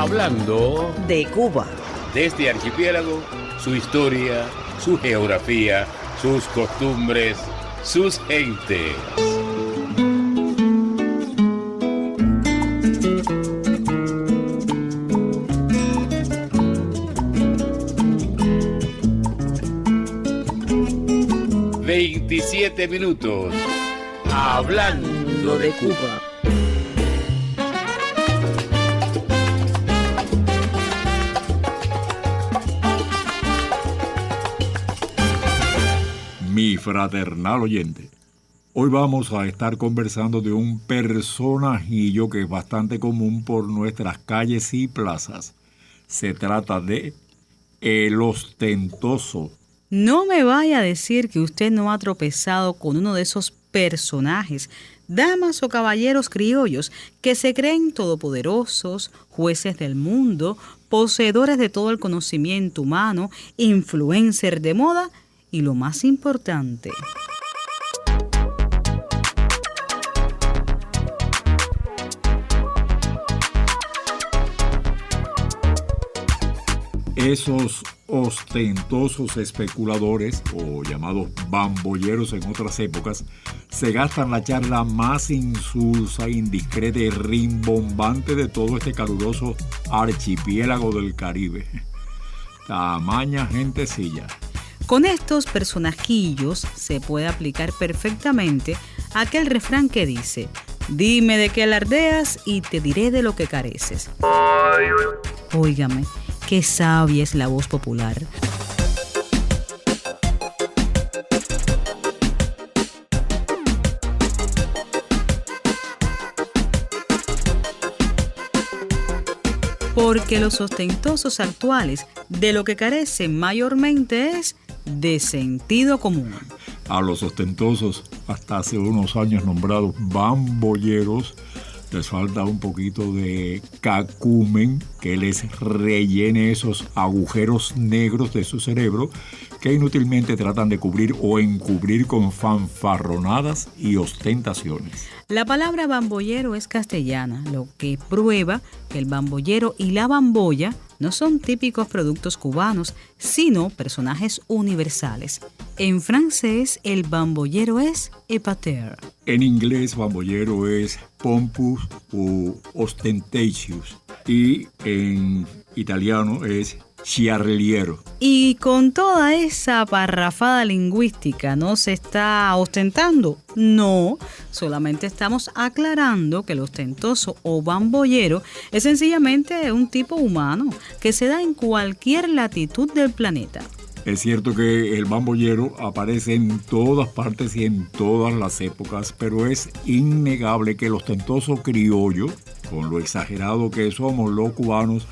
Hablando de Cuba. De este archipiélago, su historia, su geografía, sus costumbres, sus gentes. ...27 minutos... Hablando de Cuba. Mi fraternal oyente, hoy vamos a estar conversando de un personajillo que es bastante común por nuestras calles y plazas. Se trata de el ostentoso. No me vaya a decir que usted no ha tropezado con uno de esos personajes, damas o caballeros criollos que se creen todopoderosos, jueces del mundo, poseedores de todo el conocimiento humano, influencer de moda y lo más importante, esos ostentosos especuladores, o llamados bambolleros en otras épocas, se gastan la charla más insulsa, indiscreta y rimbombante de todo este caluroso archipiélago del Caribe. Tamaña gentecilla. Con estos personajillos se puede aplicar perfectamente aquel refrán que dice: dime de qué alardeas y te diré de lo que careces. Óigame, qué sabia es la voz popular. Porque los ostentosos actuales de lo que carecen mayormente es de sentido común. A los ostentosos, hasta hace unos años nombrados bambolleros, les falta un poquito de cacumen que les rellene esos agujeros negros de su cerebro que inútilmente tratan de cubrir o encubrir con fanfarronadas y ostentaciones. La palabra bambollero es castellana, lo que prueba que el bambollero y la bambolla no son típicos productos cubanos, sino personajes universales. En francés, el bambollero es épateur. En inglés, bambollero es pompous o ostentatious. Y en italiano es chiarliero. Y con toda esa parrafada lingüística, ¿no se está ostentando? No, solamente estamos aclarando que el ostentoso o bambollero es sencillamente un tipo humano que se da en cualquier latitud del planeta. Es cierto que el bambollero aparece en todas partes y en todas las épocas, pero es innegable que el ostentoso criollo, con lo exagerado que somos los cubanos,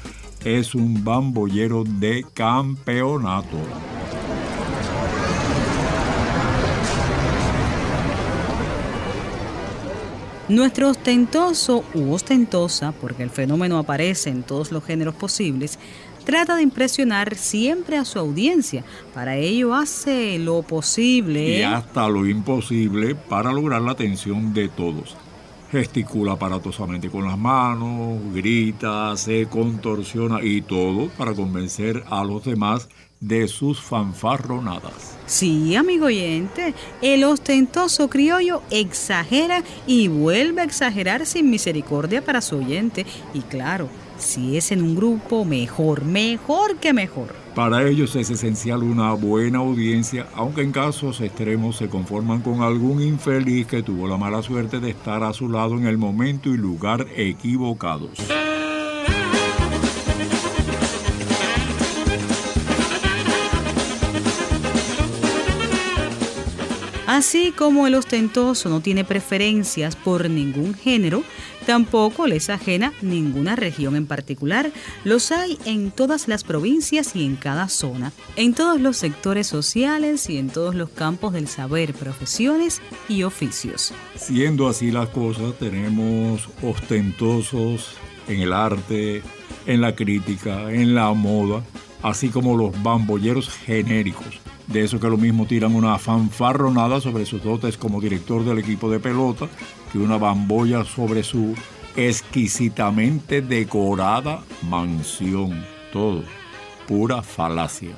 es un bambollero de campeonato. Nuestro ostentoso u ostentosa, porque el fenómeno aparece en todos los géneros posibles, trata de impresionar siempre a su audiencia. Para ello hace lo posible y hasta lo imposible para lograr la atención de todos. Gesticula aparatosamente con las manos, grita, se contorsiona y todo para convencer a los demás de sus fanfarronadas. Sí, amigo oyente, el ostentoso criollo exagera y vuelve a exagerar sin misericordia para su oyente. Y claro, si es en un grupo, mejor que mejor. Para ellos es esencial una buena audiencia, aunque en casos extremos se conforman con algún infeliz que tuvo la mala suerte de estar a su lado en el momento y lugar equivocados. Así como el ostentoso no tiene preferencias por ningún género, tampoco les ajena ninguna región en particular. Los hay en todas las provincias y en cada zona, en todos los sectores sociales y en todos los campos del saber, profesiones y oficios. Siendo así las cosas, tenemos ostentosos en el arte, en la crítica, en la moda, así como los bambolleros genéricos. De eso que lo mismo tiran una fanfarronada sobre sus dotes como director del equipo de pelota, que una bambolla sobre su exquisitamente decorada mansión. Todo pura falacia.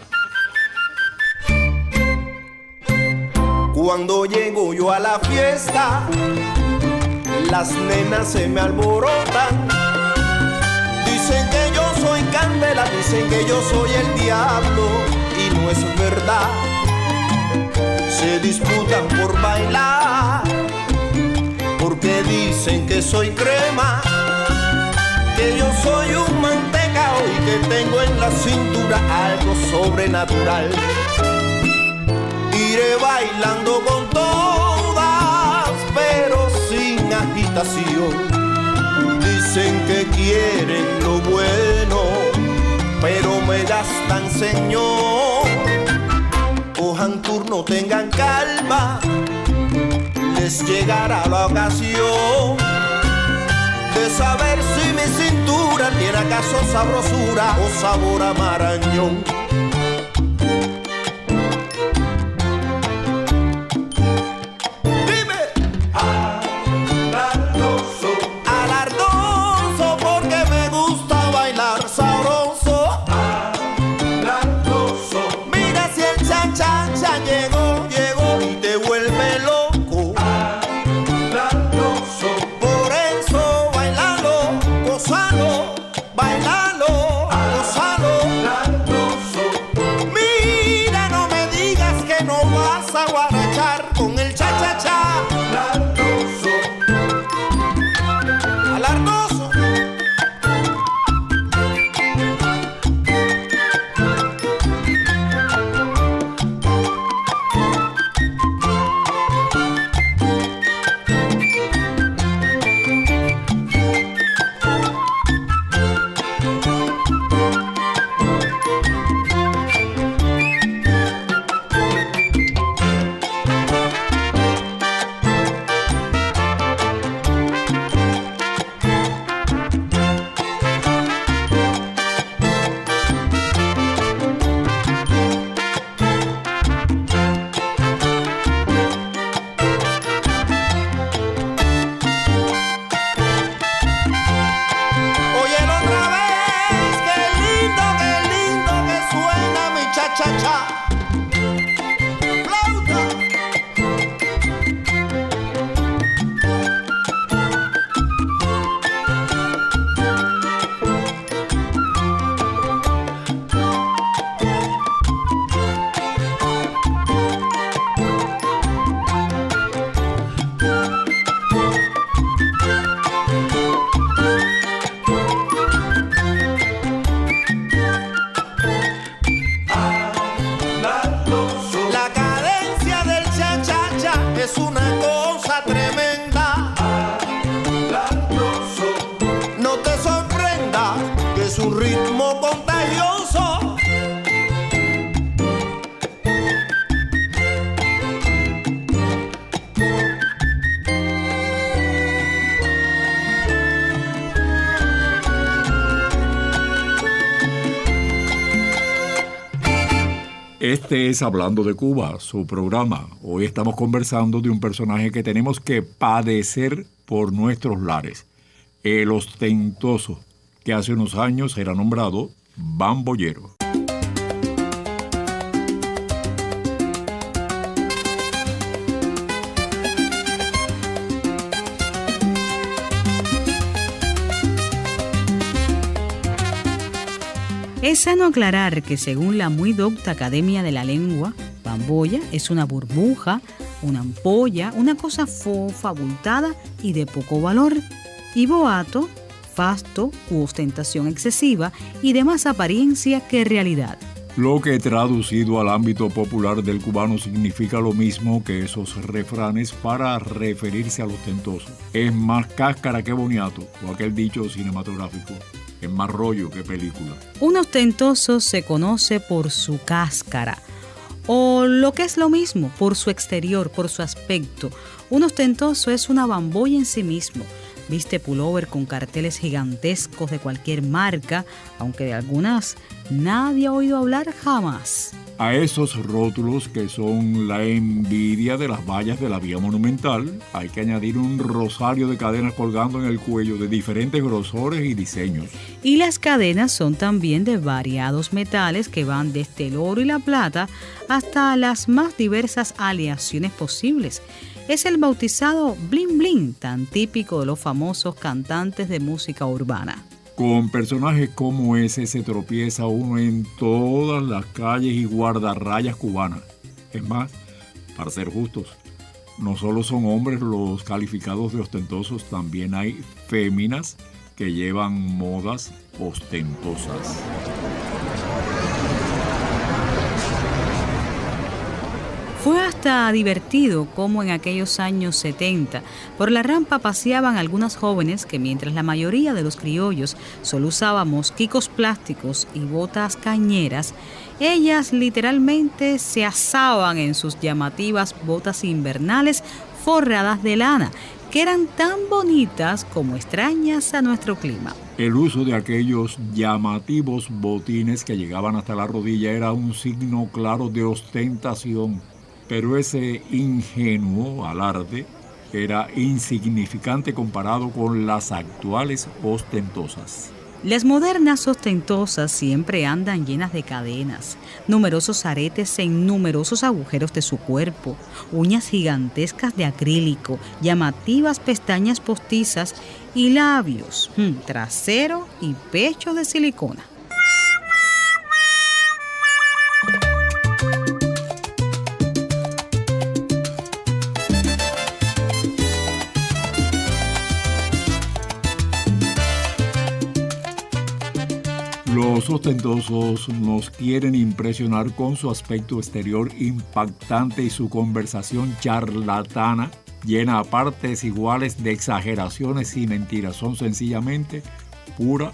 Cuando llego yo a la fiesta, las nenas se me alborotan. Dicen que yo soy candela, dicen que yo soy el diablo, y no es verdad. Se disputan por bailar, porque dicen que soy crema, que yo soy un mantecao y que tengo en la cintura algo sobrenatural. Iré bailando con todas, pero sin agitación. Dicen que quieren lo bueno, pero me gastan, señor. Cojan turno, tengan calma, les llegará la ocasión de saber si mi cintura tiene acaso sabrosura o sabor a marañón. Este es Hablando de Cuba, su programa. Hoy estamos conversando de un personaje que tenemos que padecer por nuestros lares. El ostentoso, que hace unos años era nombrado bamboyero. Es sano aclarar que según la muy docta Academia de la Lengua, bamboya es una burbuja, una ampolla, una cosa fofa, abultada y de poco valor, y boato, fasto u ostentación excesiva y de más apariencia que realidad. Lo que traducido al ámbito popular del cubano significa lo mismo que esos refranes para referirse al ostentoso. Es más cáscara que boniato, o aquel dicho cinematográfico. Es más rollo que película. Un ostentoso se conoce por su cáscara, o lo que es lo mismo, por su exterior, por su aspecto. Un ostentoso es una bamboya en sí mismo. Viste pullover con carteles gigantescos de cualquier marca, aunque de algunas nadie ha oído hablar jamás. A esos rótulos, que son la envidia de las vallas de la vía monumental, hay que añadir un rosario de cadenas colgando en el cuello de diferentes grosores y diseños. Y las cadenas son también de variados metales que van desde el oro y la plata hasta las más diversas aleaciones posibles. Es el bautizado bling bling, tan típico de los famosos cantantes de música urbana. Con personajes como ese se tropieza uno en todas las calles y guardarrayas cubanas. Es más, para ser justos, no solo son hombres los calificados de ostentosos, también hay féminas que llevan modas ostentosas. Fue hasta divertido como en aquellos años 70 por la rampa paseaban algunas jóvenes que, mientras la mayoría de los criollos solo usábamos quicos plásticos y botas cañeras, ellas literalmente se asaban en sus llamativas botas invernales forradas de lana, que eran tan bonitas como extrañas a nuestro clima. El uso de aquellos llamativos botines que llegaban hasta la rodilla era un signo claro de ostentación. Pero ese ingenuo alarde era insignificante comparado con las actuales ostentosas. Las modernas ostentosas siempre andan llenas de cadenas, numerosos aretes en numerosos agujeros de su cuerpo, uñas gigantescas de acrílico, llamativas pestañas postizas y labios, trasero y pecho de silicona. Los ostentosos nos quieren impresionar con su aspecto exterior impactante y su conversación charlatana, llena a partes iguales de exageraciones y mentiras. Son sencillamente pura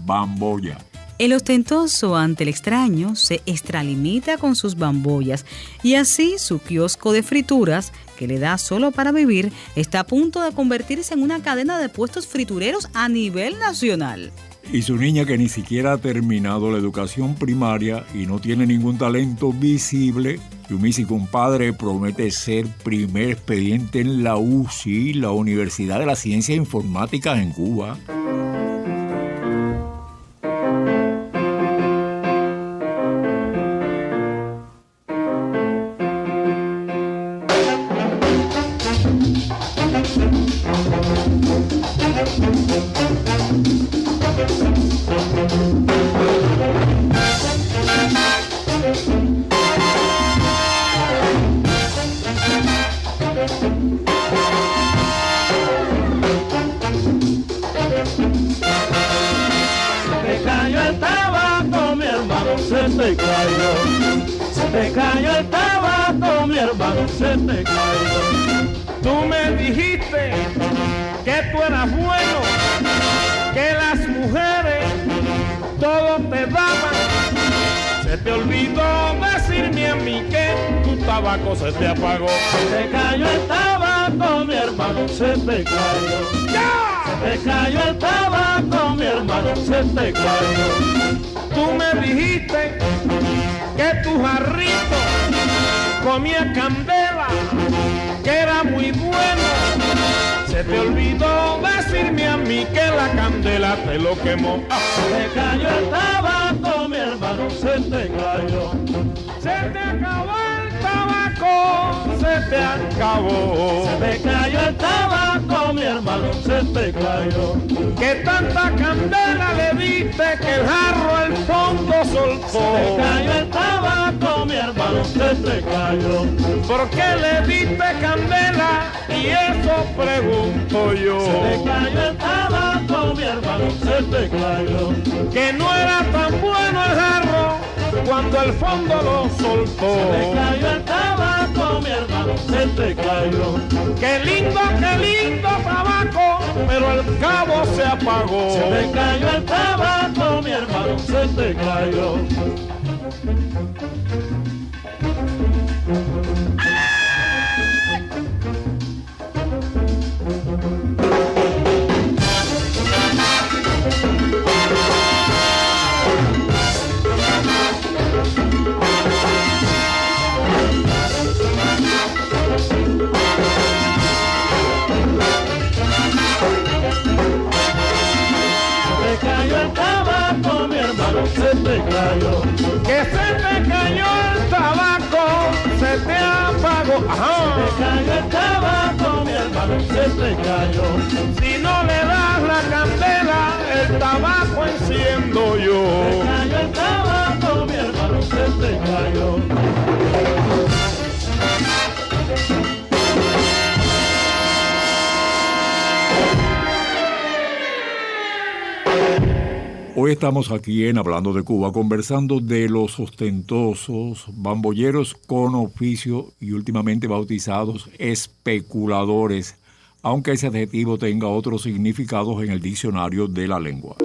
bambolla. El ostentoso ante el extraño se extralimita con sus bambollas y así su kiosco de frituras, que le da solo para vivir, está a punto de convertirse en una cadena de puestos fritureros a nivel nacional. Y su niña, que ni siquiera ha terminado la educación primaria y no tiene ningún talento visible, Yumisi, compadre, promete ser primer expediente en la UCI, la Universidad de las Ciencias Informáticas en Cuba. Se te cayó el tabaco, mi hermano, se te cayó. Tú me dijiste que tú eras bueno, que las mujeres todo te daban. Se te olvidó decirme a mí que tu tabaco se te apagó. Se te cayó el tabaco, mi hermano, se te cayó. ¡Ya! Se te cayó el tabaco, mi hermano, se te cayó. Tú me dijiste que tu jarrito comía candela, que era muy bueno. Se te olvidó decirme a mí que la candela te lo quemó. Se te cayó el tabaco, mi hermano, se te cayó. Se te acabó el tabaco, se te acabó. Se te cayó el tabaco, mi hermano, se te cayó. Que tanta candela le diste que el jarro al fondo soltó. Se te cayó el tabaco, mi hermano, se te cayó. ¿Por qué le diste candela? Y eso pregunto yo. Se te cayó el tabaco, mi hermano, se te cayó. Que no era tan bueno el jarro cuando el fondo lo soltó. Se te cayó el tabaco, mi hermano, se te cayó. Qué lindo tabaco, pero el cabo se apagó. Se te cayó el tabaco, mi hermano, se te cayó. ajá. Se te cayó el tabaco, mi hermano, se te cayó. Si no le das la candela, el tabaco enciendo yo. Se te cayó el tabaco, mi hermano, se te cayó. Hoy estamos aquí en Hablando de Cuba conversando de los ostentosos bambolleros con oficio y últimamente bautizados especuladores, aunque ese adjetivo tenga otros significados en el diccionario de la lengua.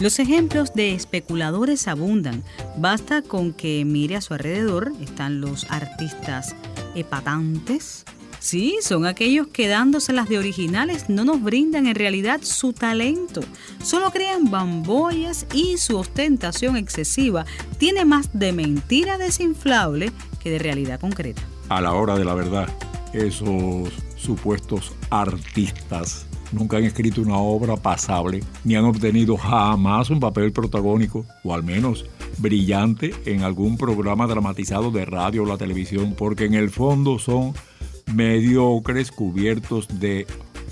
Los ejemplos de especuladores abundan. Basta con que mire a su alrededor. Están los artistas epatantes. Sí, son aquellos que dándoselas de originales no nos brindan en realidad su talento. Solo crean bambollas y su ostentación excesiva tiene más de mentira desinflable que de realidad concreta. A la hora de la verdad, esos supuestos artistas nunca han escrito una obra pasable, ni han obtenido jamás un papel protagónico, o al menos brillante, en algún programa dramatizado de radio o la televisión, porque en el fondo son mediocres cubiertos de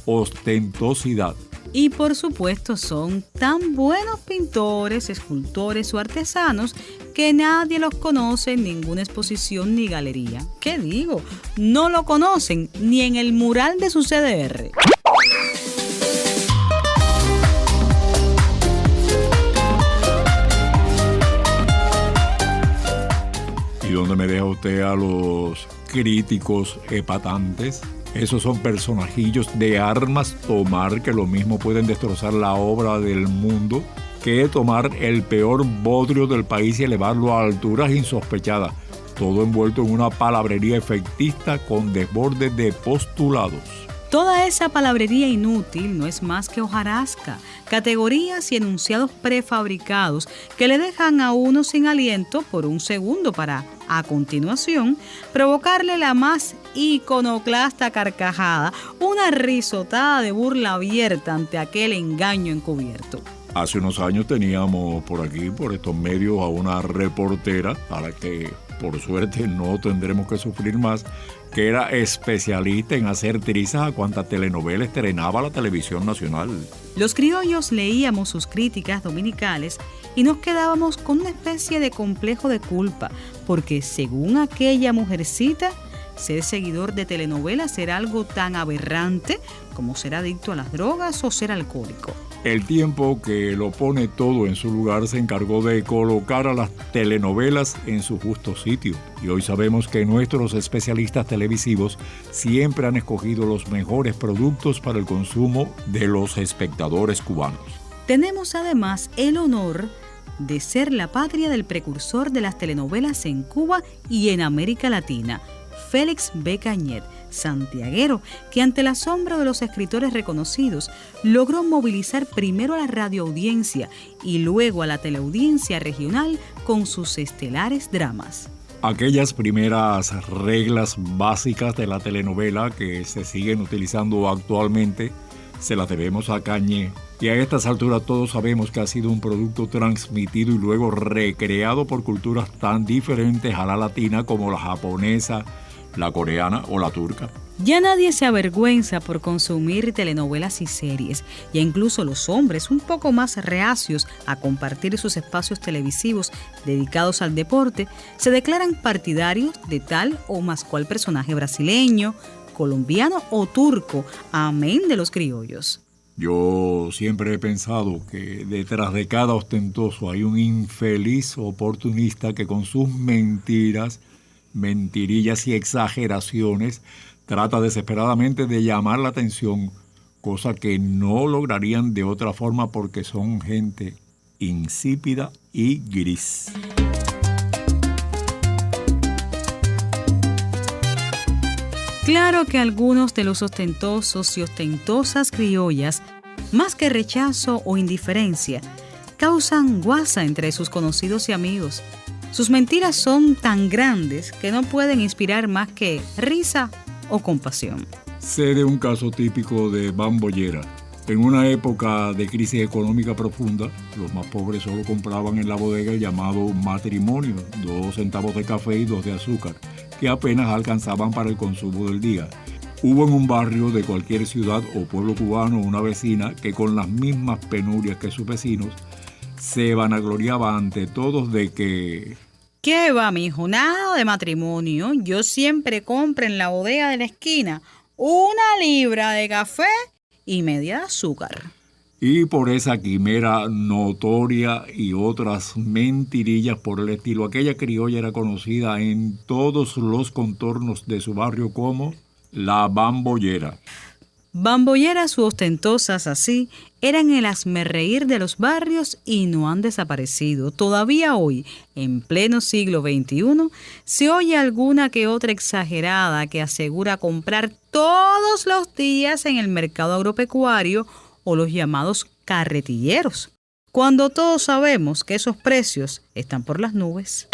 ostentosidad. Y por supuesto son tan buenos pintores, escultores o artesanos que nadie los conoce en ninguna exposición ni galería. ¿Qué digo? No lo conocen ni en el mural de su CDR. ¿Y dónde me deja usted a los críticos epatantes? Esos son personajillos de armas tomar que lo mismo pueden destrozar la obra del mundo que tomar el peor bodrio del país y elevarlo a alturas insospechadas. Todo envuelto en una palabrería efectista con desborde de postulados. Toda esa palabrería inútil no es más que hojarasca, categorías y enunciados prefabricados que le dejan a uno sin aliento por un segundo para, a continuación, provocarle la más iconoclasta carcajada, una risotada de burla abierta ante aquel engaño encubierto. Hace unos años teníamos por aquí, por estos medios, a una reportera, a la que por suerte no tendremos que sufrir más, que era especialista en hacer trizas a cuanta telenovela estrenaba la televisión nacional. Los criollos leíamos sus críticas dominicales y nos quedábamos con una especie de complejo de culpa, porque según aquella mujercita, ser seguidor de telenovelas era algo tan aberrante como ser adicto a las drogas o ser alcohólico. El tiempo que lo pone todo en su lugar se encargó de colocar a las telenovelas en su justo sitio. Y hoy sabemos que nuestros especialistas televisivos siempre han escogido los mejores productos para el consumo de los espectadores cubanos. Tenemos además el honor de ser la patria del precursor de las telenovelas en Cuba y en América Latina, Félix B. Cañet, santiaguero, que ante el asombro de los escritores reconocidos logró movilizar primero a la radioaudiencia y luego a la teleaudiencia regional con sus estelares dramas. Aquellas primeras reglas básicas de la telenovela que se siguen utilizando actualmente se las debemos a Cañet. Y a estas alturas todos sabemos que ha sido un producto transmitido y luego recreado por culturas tan diferentes a la latina como la japonesa, la coreana o la turca. Ya nadie se avergüenza por consumir telenovelas y series, y incluso los hombres un poco más reacios a compartir sus espacios televisivos dedicados al deporte, se declaran partidarios de tal o más cual personaje brasileño, colombiano o turco, amén de los criollos. Yo siempre he pensado que detrás de cada ostentoso hay un infeliz oportunista que con sus mentiras, mentirillas y exageraciones trata desesperadamente de llamar la atención, cosa que no lograrían de otra forma porque son gente insípida y gris. Claro que algunos de los ostentosos y ostentosas criollas, más que rechazo o indiferencia, causan guasa entre sus conocidos y amigos. Sus mentiras son tan grandes que no pueden inspirar más que risa o compasión. Sé de un caso típico de bambollera, En una época de crisis económica profunda, los más pobres solo compraban en la bodega el llamado matrimonio, 2 centavos de café y 2 de azúcar, que apenas alcanzaban para el consumo del día. Hubo en un barrio de cualquier ciudad o pueblo cubano una vecina que con las mismas penurias que sus vecinos se vanagloriaba ante todos de que... ¿Qué va, mijo? Nada de matrimonio. Yo siempre compro en la bodega de la esquina 1 libra de café y media de azúcar. Y por esa quimera notoria y otras mentirillas por el estilo, aquella criolla era conocida en todos los contornos de su barrio como la bambollera. Bambolleras u ostentosas así eran el hazmerreír de los barrios y no han desaparecido. Todavía hoy, en pleno siglo XXI, se oye alguna que otra exagerada que asegura comprar todos los días en el mercado agropecuario o los llamados carretilleros, cuando todos sabemos que esos precios están por las nubes.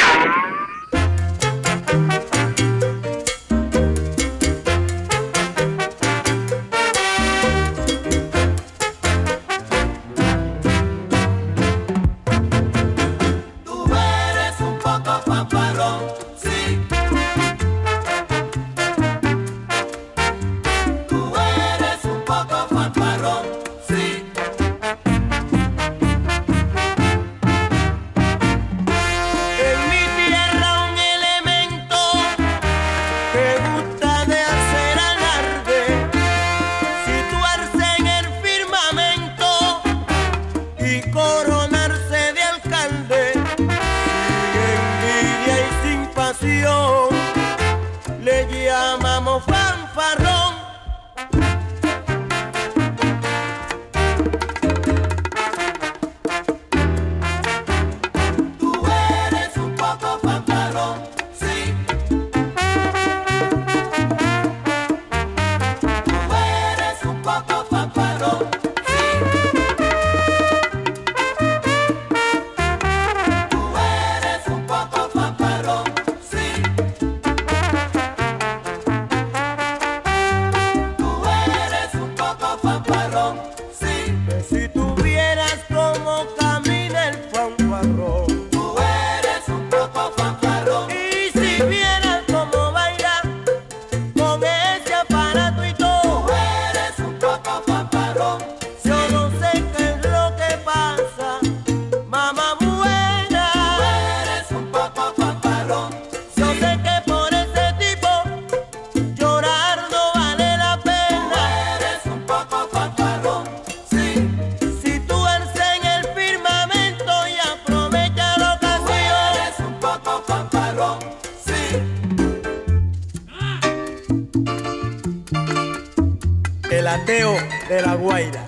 El ateo de La Guaira.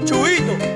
Chuito.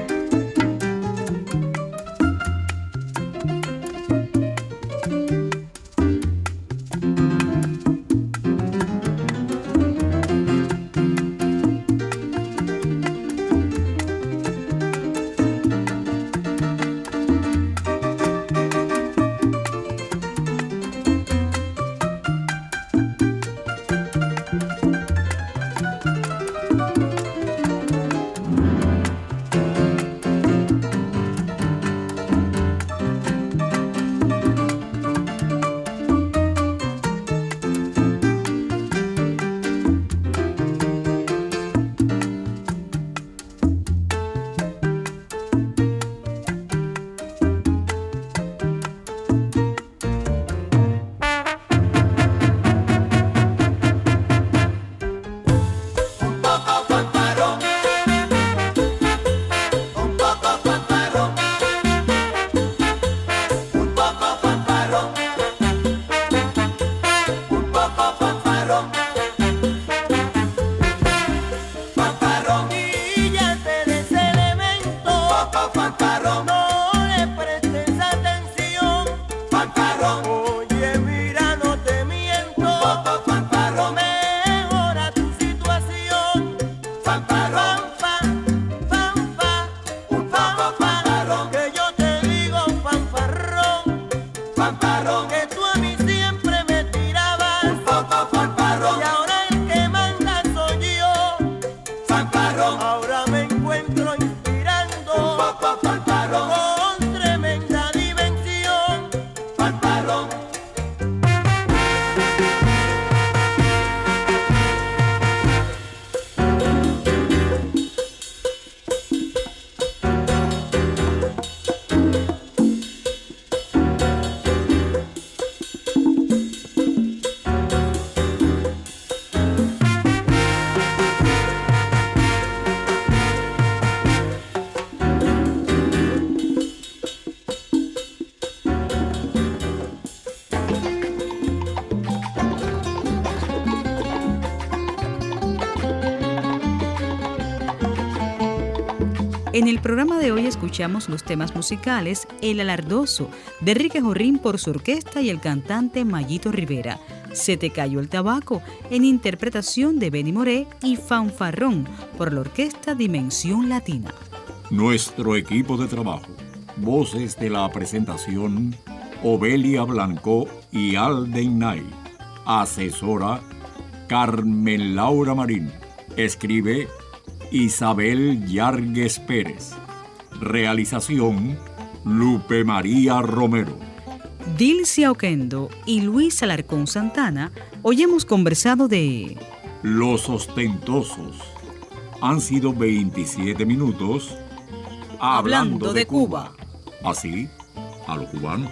Fanfarrón. En el programa de hoy escuchamos los temas musicales El Alardoso, de Enrique Jorrín por su orquesta y el cantante Mayito Rivera, Se te cayó el tabaco, en interpretación de Benny Moré, y Fanfarrón, por la orquesta Dimensión Latina. Nuestro equipo de trabajo. Voces de la presentación: Obelia Blanco y Alden Nay. Asesora: Carmen Laura Marín. Escribe: Isabel Yargues Pérez. Realización: Lupe María Romero. Dilcia Oquendo y Luis Alarcón Santana hoy hemos conversado de Los Ostentosos. Han sido 27 minutos Hablando de Cuba. Así, a lo cubano.